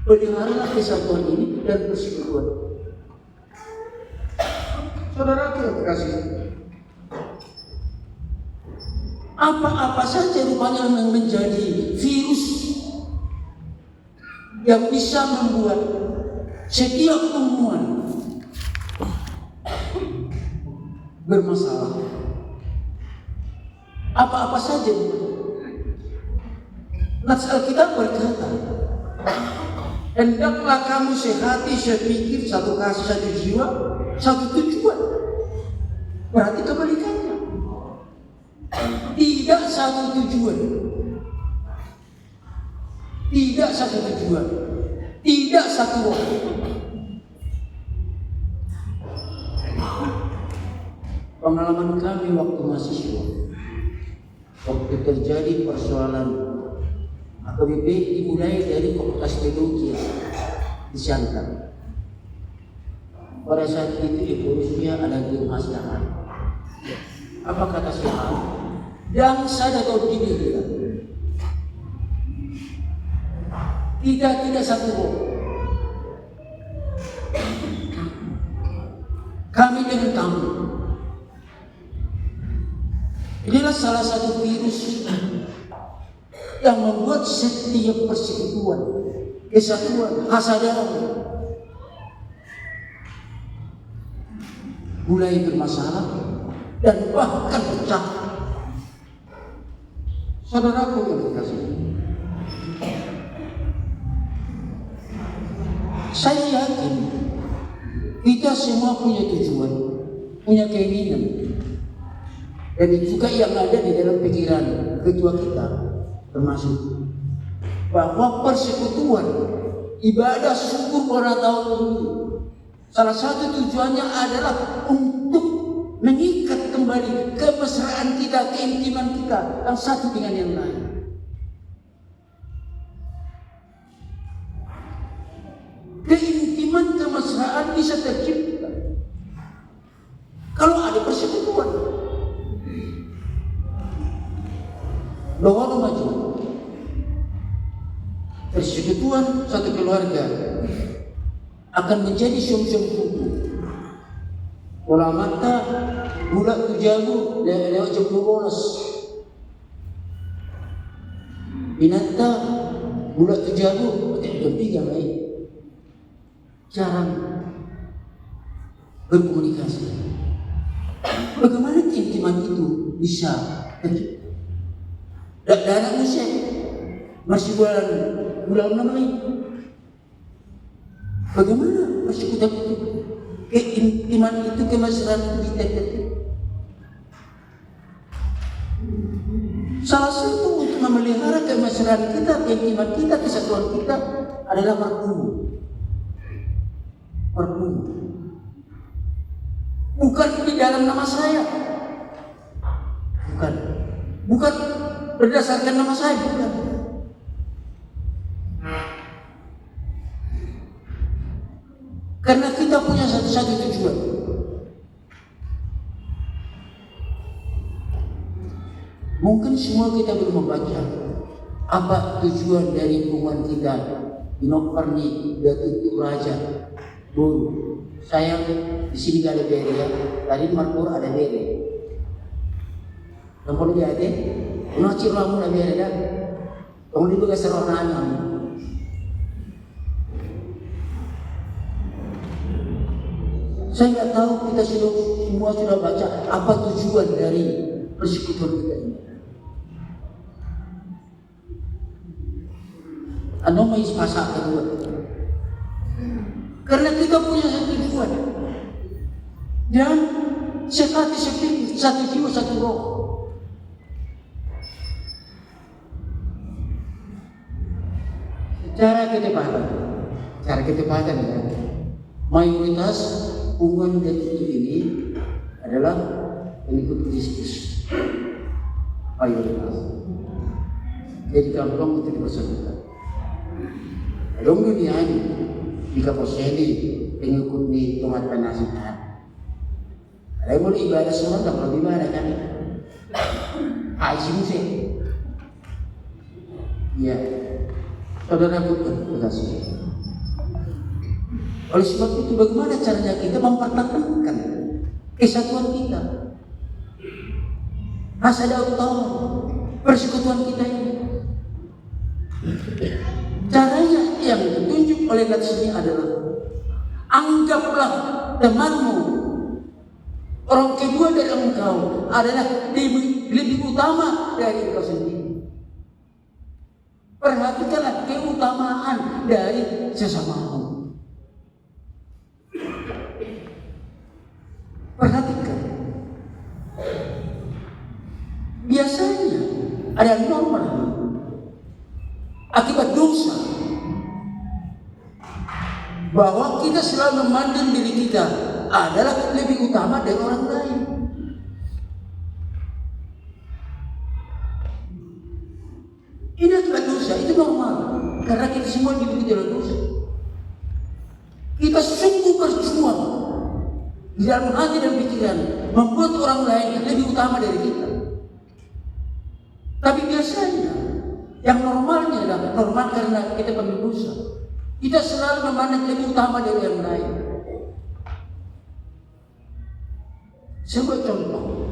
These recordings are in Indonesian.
Peliharalah kesatuan ini dan persekutuan. Saudara yang terkasih, apa-apa saja rupanya yang menjadi virus yang bisa membuat setiap hubungan bermasalah. Apa-apa saja. Nas Alkitab berkata, hendaklah kamu sehati, sepikir, satu kasih, satu jiwa, satu tujuan. Berarti kebalikannya. Tidak satu tujuan. Tidak satu tujuan. Tidak satu roh. Pengalaman kami waktu mahasiswa, waktu terjadi persoalan AKBP dimulai dari Fakultas Teologi di Siantar. Pada saat itu evolusinya ada kemaslahan. Apa kata Tuhan? Yang saya tahu gini dia. Tidak satu roh. Kami dengan kamu. Inilah salah satu virus yang membuat setiap persekutuan, kesatuan, kesadaran mulai bermasalah dan bahkan pecah. Saudaraku yang dikasihi, saya yakin kita semua punya tujuan, punya keinginan. Dan juga yang ada di dalam pikiran ketua kita, termasuk bahwa persekutuan ibadah syukur pada tahun ini salah satu tujuannya adalah untuk mengikat kembali kemesraan kita, keintiman kita yang satu dengan yang lain. Keintiman, kemesraan bisa tercipta kalau ada persekutuan. Doa maju. Persekutuan satu keluarga akan menjadi syum-syum kubu. Pola mata bulat tujabu lewat jemput bolos. Binata bulat tujabu bertiga baik. Jarang berkomunikasi. Bagaimana keintiman itu bisa terjadi? Dan Musa masih bulan namanya. Bagaimana persekutuan itu, keintiman itu, kemesraan kita itu? Salah satu untuk memelihara kemesraan kita, keintiman kita, kesatuan kita adalah marhum. Bukan di dalam nama saya. Bukan berdasarkan nama saya, bukan. Karena kita punya satu tujuan. Mungkin semua kita belum membaca apa tujuan dari hubungan kita. Inoparni Datuk Raja Buru. Sayang di sini gak ada bere ya. Tadi Marpur ada bere. Nampol dia ada. Uno ciro mo na bere dah. Kamu di bagas seronanya. Saya nggak tahu kita semua sudah baca apa tujuan dari persekutuan kita ini. Ano may pasak kedua. Karena kita punya satu tujuan. Dan sekali sepikir, satu jiwa, satu roh. Cara ketepatan ya. Mayoritas hubungan detik ini adalah pengikut Kristus. Mayoritas. Jadi kampung itu dipersatukan. Dalam dunia ini, jika posisi pengikut di Tuhan Penasihat, ada yang mau ibadah semua tak perlu ibadah kan? Aisyah sih. Ya. Saudaraku terkasih. Oleh sebab itu bagaimana caranya kita mempertahankan kesatuan kita, hasada utama persekutuan kita ini? Caranya yang ditunjuk oleh hadis ini adalah anggaplah temanmu, orang kedua dari engkau adalah lebih utama dari engkau sendiri. Perhatikanlah keutamaan dari sesamamu. Perhatikan. Biasanya ada norma akibat dosa bahwa kita selalu memandang diri kita adalah lebih utama dari orang lain. Ini akibat dosa, itu normal. Karena kita semua dibikin dalam dosa. Kita sungguh berjuang di dalam hati dan pikiran membuat orang lain lebih utama dari kita. Tapi biasanya yang normalnya adalah normal karena kita penuh dosa. Kita selalu memandang lebih utama dari yang lain. Sebuah contoh,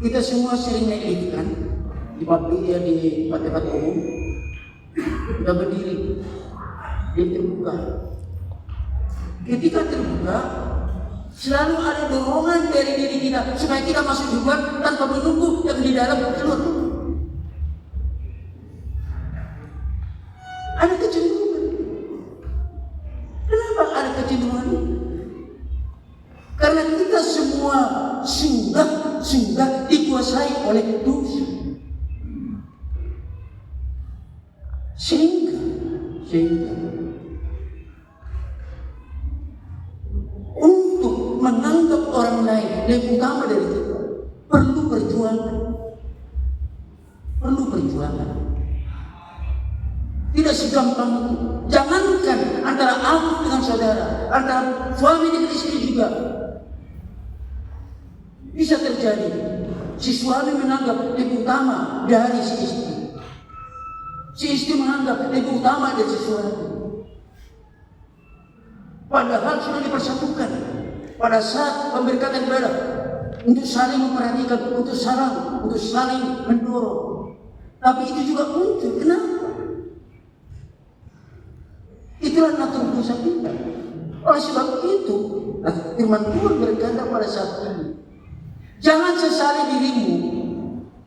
kita semua sering naik kan di pabrik ya, di tempat umum. Kita berdiri, dia terbuka. Ketika terbuka, selalu ada dorongan dari diri kita supaya kita masuk duluan tanpa menunggu yang di dalam keluar. Ada kecenderungan. Kenapa ada kecenderungan? Karena kita semua sudah dikuasai oleh dosa. Sehingga untuk menganggap orang lain lebih utama dari kita perlu perjuangan. Tidak segampang itu. Jangankan antara aku dengan saudara, antara suami dengan istri juga bisa terjadi. Si suami menganggap lebih utama dari si istri. Si istri menganggap lebih utama dari si suami. Padahal sudah dipersatukan pada saat pemberkatan ibadah untuk saling memperhatikan, untuk saling mendorong. Tapi itu juga muncul. Kenapa? Itulah natur dosa kita. Oleh sebab itu, firman Tuhan berkata pada saat ini, jangan sesali dirimu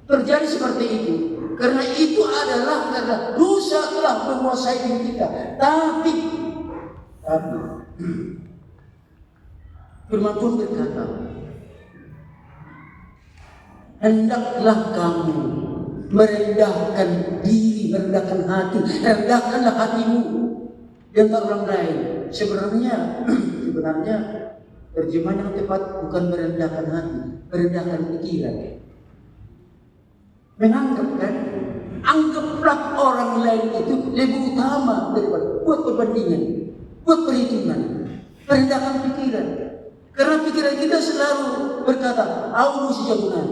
terjadi seperti itu, karena itu adalah karena dosa telah menguasai diri kita. Tapi firman Tuhan berkata, hendaklah kamu merendahkan diri, merendahkan hati, rendahkanlah hatimu di antara orang lain. Sebenarnya terjemahan yang tepat bukan merendahkan hati, merendahkan pikiran. Menganggap kan, anggaplah orang lain itu lebih utama daripada buat perbandingan, buat perhitungan, merendahkan pikiran. Karena pikiran kita selalu berkata, aku mesti jagoan.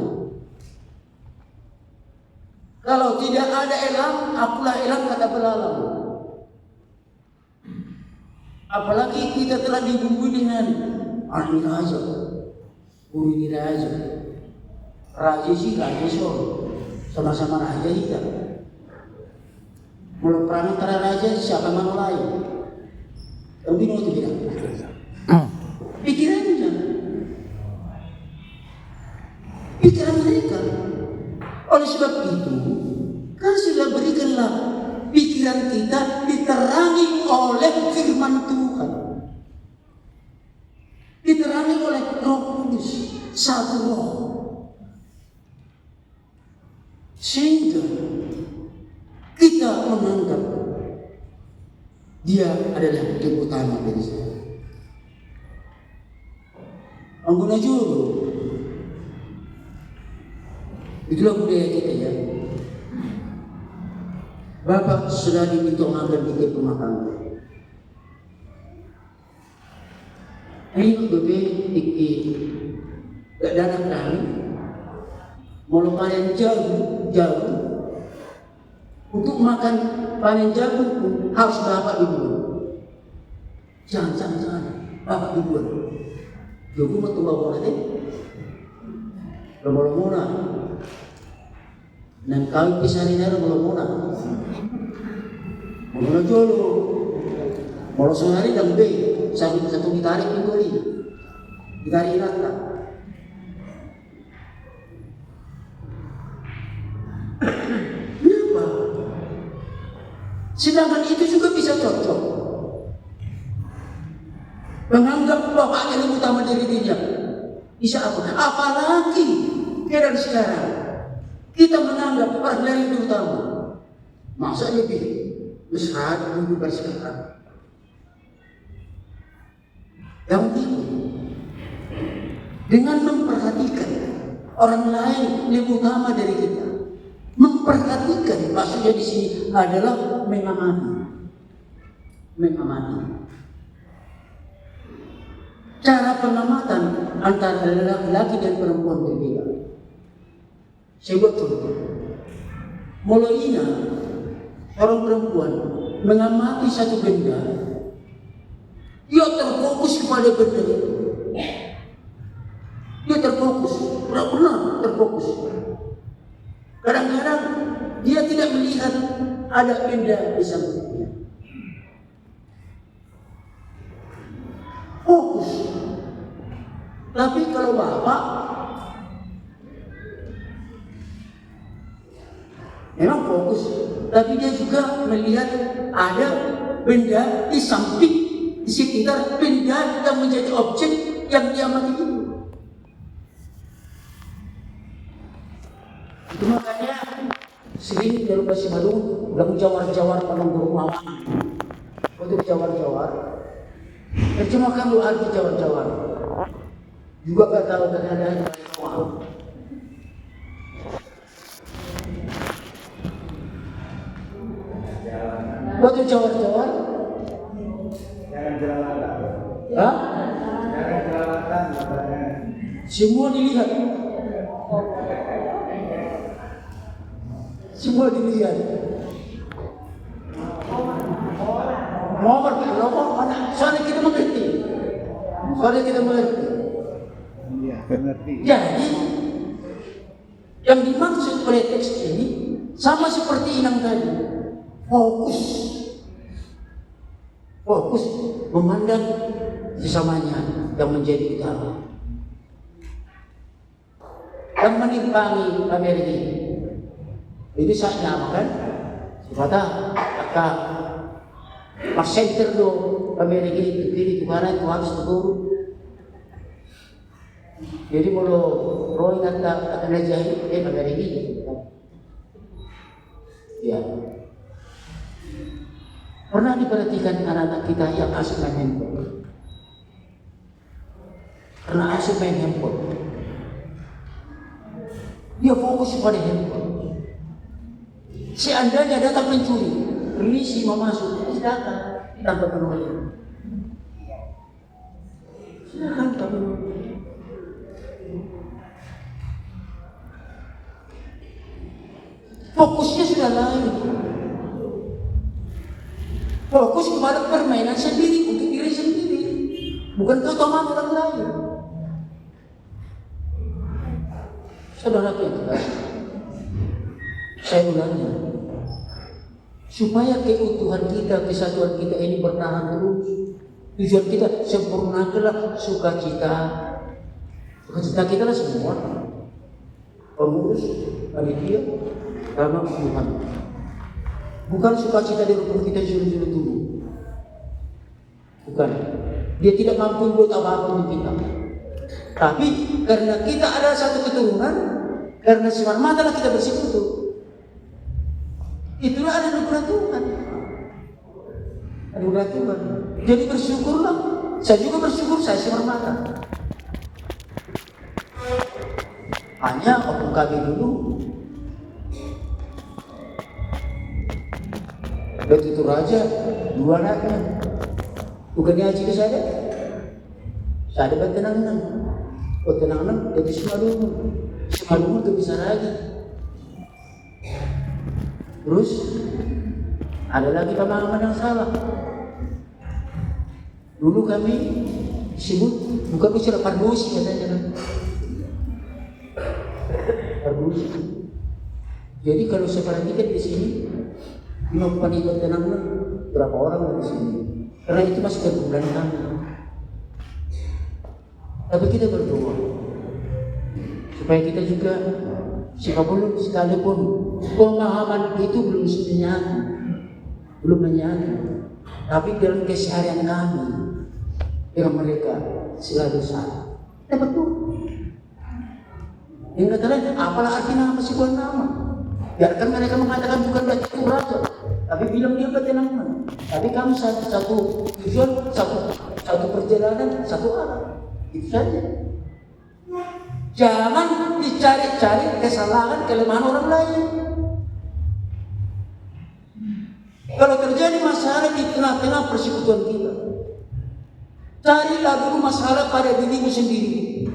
Kalau tidak ada elang, akulah elang, kata belalang. Apalagi kita telah dibumbui dengan ini raja, ini raja. Raja sih raja sama-sama raja kita. Kalau perang antara raja siapa yang lain? Tapi mau itu bilang. Pikiran mereka. Oleh sebab itu, kasihlah berikanlah pikiran kita diterangi oleh firman Tuhan, diterangi oleh Roh Kudus, satu Roh, sehingga kita menganggap dia adalah yang utama dari saya. Angguna juru, itulah budaya kita ya. Bapak sudah diminta mengambil tiket rumah tangga. Ini tiket gak datang kami. Mau kalian jauh. Untuk makan panen jagung pun harus bapak duluan. Jangan. Bapak duluan. Jagung mau tua boleh deh. Lomona. Nang kawin pisah ini lomona. Lomona jolo. Kalau sehari dan B, satu ditarik itu ini. Ditarik rata. Kenapa? Sedangkan itu juga bisa cocok. Menganggap bapaknya lebih utama dari dirinya. Bisa apa? Apalagi keadaan sekarang kita menganggap orang lain lebih utama. Masa lebih mesra lebih bersekarang. Yang itu dengan memperhatikan orang lain lebih utama dari kita. Memperhatikan maksudnya di sini adalah mengamati. Cara pengamatan antara laki-laki dan perempuan berbeda. Saya buat contoh. Mulainya orang perempuan mengamati satu benda, dia terfokus kepada benda itu. Dia terfokus, benar-benar terfokus. Kadang-kadang dia tidak melihat ada benda di sampingnya. Fokus. Tapi kalau bapak memang fokus, tapi dia juga melihat ada benda di samping, di sekitar benda yang menjadi objek yang dia amati itu. Itu makanya sering dari Basi Madung bilang jawar-jawar penunggu rumah. Untuk jawar-jawar terjemahkan dua arti jawar-jawar. Juga gak tahu kadang-kadang wow. Waktu jawar-jawar jangan jelalatan. Hah? Jangan jelalatan. Semua dilihat. Semua dilihat. Nomor mana? Soalnya kita mengerti. Iya, mengerti. Jadi yang dimaksud oleh teks ini sama seperti Inang tadi. Fokus memandang sesamanya yang menjadi utama. Yang menimpangi Amerika ini saatnya kan? Sifatnya kakak pas center do Amerika itu kiri ke kanan itu harus turun. Jadi kalau Roy kata akan jahit Amerika ya. Pernah diperhatikan anak-anak kita yang asik main handphone? Karena asik main handphone, dia fokus pada handphone. Seandainya datang pencuri, permisi mau masuk, silakan tanpa penolakan. Silakan tanpa penolakan. Fokusnya sudah lain. Fokus kepada permainan sendiri untuk diri sendiri, bukan keutamaan orang lain. Saudara kita, saya ulangi, supaya keutuhan kita, kesatuan kita ini bertahan terus, tujuan kita sempurnakanlah sukacita. Sukacita kita lah semua, pengurus, panitia, karena Tuhan. Bukan sukacita di rukun kita juru-juru tubuh. Bukan. Dia tidak mampu buat apa-apa untuk kita. Tapi karena kita ada satu keturunan, karena semata-mata kita bersekutu. Itulah ada anugerah Tuhan. Anugerah Tuhan. Jadi bersyukurlah. Saya juga bersyukur saya semata-mata. Hanya opung kami dulu. Dan itu raja, dua anaknya. Bukannya haji ke saya? Saya dapat tenang-tenang. Oh tenang-tenang, jadi Simalungun ke bisa lagi. Terus ada lagi pemahaman yang salah. Dulu kami disebut bukan usia pardosi katanya. Pardosi. Jadi kalau saya perhatikan di sini, lima panitia tenangnya berapa orang di sini? Karena itu masih bulan kami. Tapi kita berdoa supaya kita juga sekalipun pemahaman itu belum menyatu, tapi dalam keseharian kami dengan mereka selalu sama. Kita berdoa. Yang kata lain, apalah arti nama sebuah nama? Biarkan mereka mengatakan bukan berarti itu raja, tapi bilang dia ketenangan. Tapi kamu satu tujuan, satu perjalanan, satu arah. Itu saja. Jangan dicari-cari kesalahan, kelemahan orang lain. Kalau terjadi masalah di tengah-tengah persekutuan kita, carilah dulu masalah pada dirimu sendiri.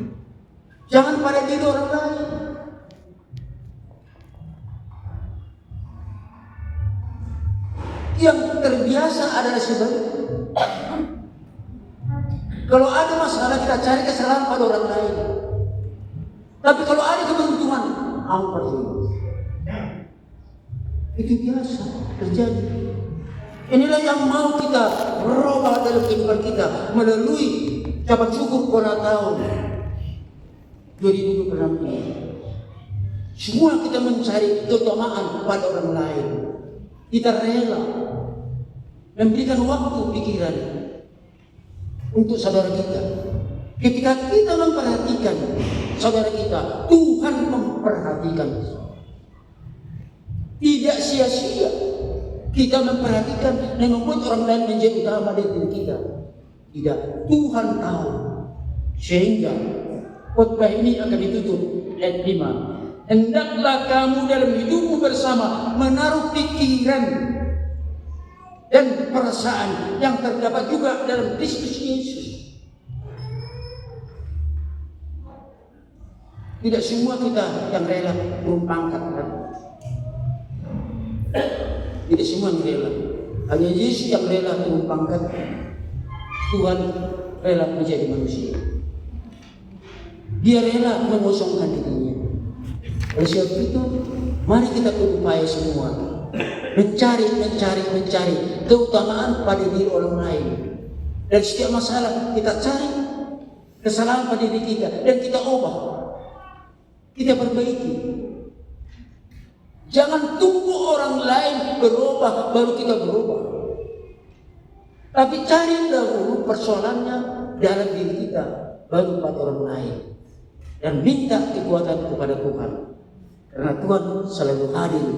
Jangan pada diri orang lain. Yang terbiasa adalah sebaliknya. Kalau ada masalah kita cari kesalahan pada orang lain. Tapi kalau ada keberuntungan, kamu percaya. Itu biasa terjadi. Inilah yang mau kita berubah dalam kehidupan kita melalui ucapan syukur pada tahun 2026 ini. Semua kita mencari keutamaan pada orang lain. Kita rela memberikan waktu pikiran untuk saudara kita. Ketika kita memperhatikan saudara kita, Tuhan memperhatikan. Tidak sia-sia kita memperhatikan dan membuat orang lain menjadi utama dari diri kita. Tidak, Tuhan tahu. Sehingga khotbah ini akan ditutup ayat 5. Hendaklah kamu dalam hidupmu bersama menaruh pikiran dan perasaan yang terdapat juga dalam Kristus Yesus. Tidak semua kita yang rela turun pangkat, kan? Tidak semua yang rela. Hanya Yesus yang rela turun pangkat. Tuhan rela menjadi manusia. Dia rela mengosongkan dirinya. Oleh sebab itu, mari kita berupaya semua mencari keutamaan pada diri orang lain. Dan setiap masalah kita cari kesalahan pada diri kita dan kita ubah, kita perbaiki. Jangan tunggu orang lain berubah baru kita berubah. Tapi cari dahulu persoalannya dalam diri kita, baru pada orang lain. Dan minta kekuatan kepada Tuhan. Karena Tuhan selalu hadir di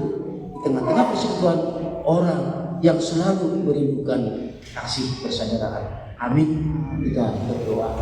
tengah-tengah persekutuan orang yang selalu merindukan kasih persaudaraan. Amin. Kita berdoa.